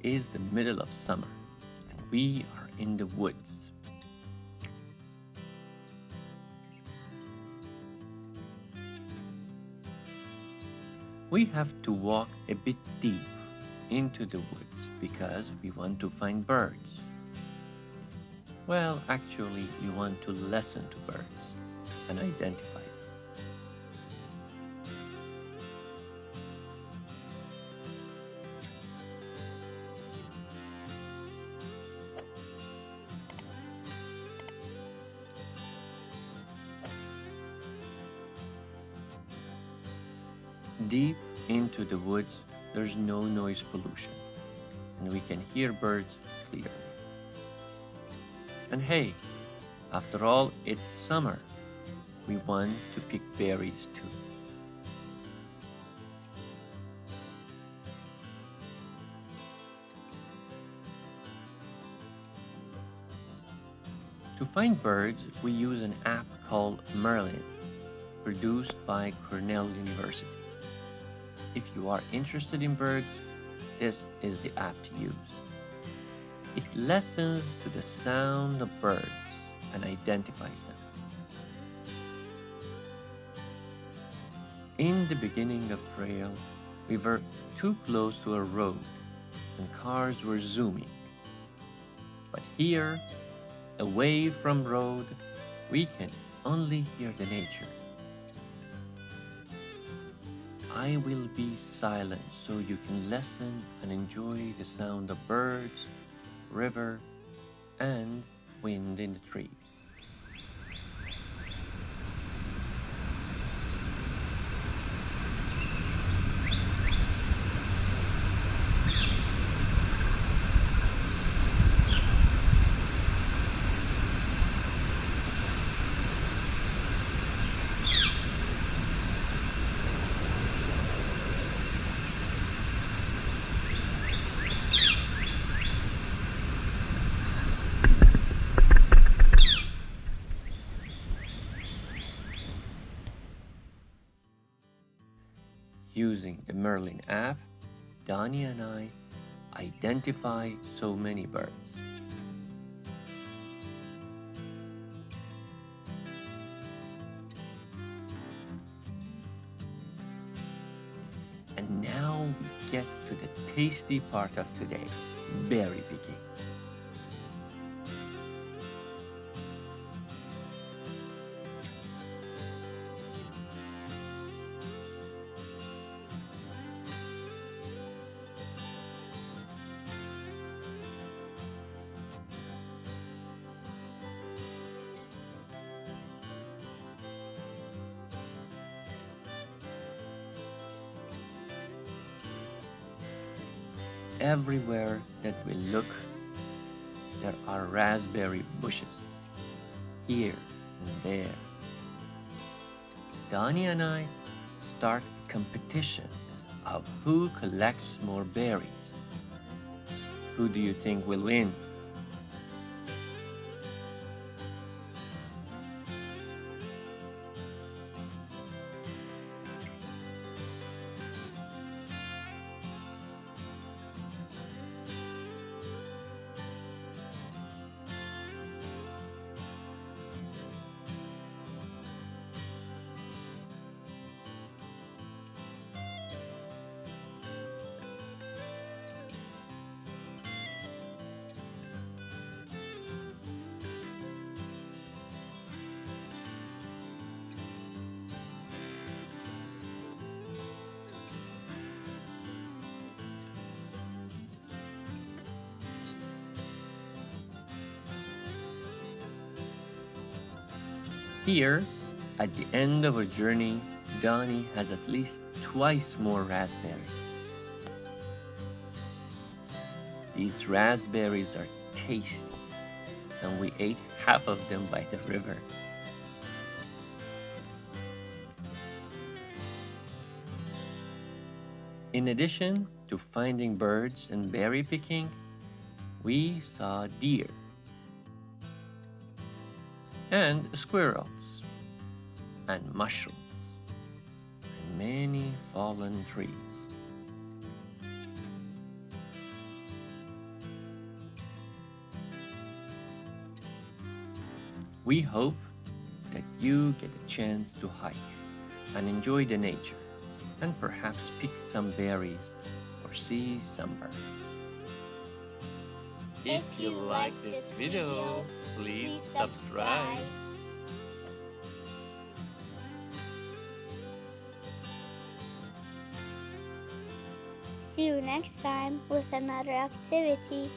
is the middle of summer, and we are in the woods. We have to walk a bit deep into the woods because we want to find birds. Well, actually, we want to listen to birds and identify them. Deep into the woods, there's no noise pollution, and we can hear birds clearly. And hey, after all, it's summer. We want to pick berries too. To find birds, we use an app called Merlin, produced by Cornell University. If you are interested in birds, this is the app to use. It listens to the sound of birds and identifies them. In the beginning of trail, we were too close to a road and cars were zooming. But here, away from road, we can only hear the nature. I will be silent so you can listen and enjoy the sound of birds, river, and wind in the trees. Using the Merlin app, Donnie and I identify so many birds. And now we get to the tasty part of today, berry picking. Everywhere that we look, there are raspberry bushes, here and there. Donnie and I start a competition of who collects more berries. Who do you think will win? Here, at the end of our journey, Donnie has at least twice more raspberries. These raspberries are tasty, and we ate half of them by the river. In addition to finding birds and berry picking, we saw deer and squirrels and mushrooms and many fallen trees. We hope that you get a chance to hike and enjoy the nature and perhaps pick some berries or see some birds. If you like this video, please subscribe. See you next time with another activity.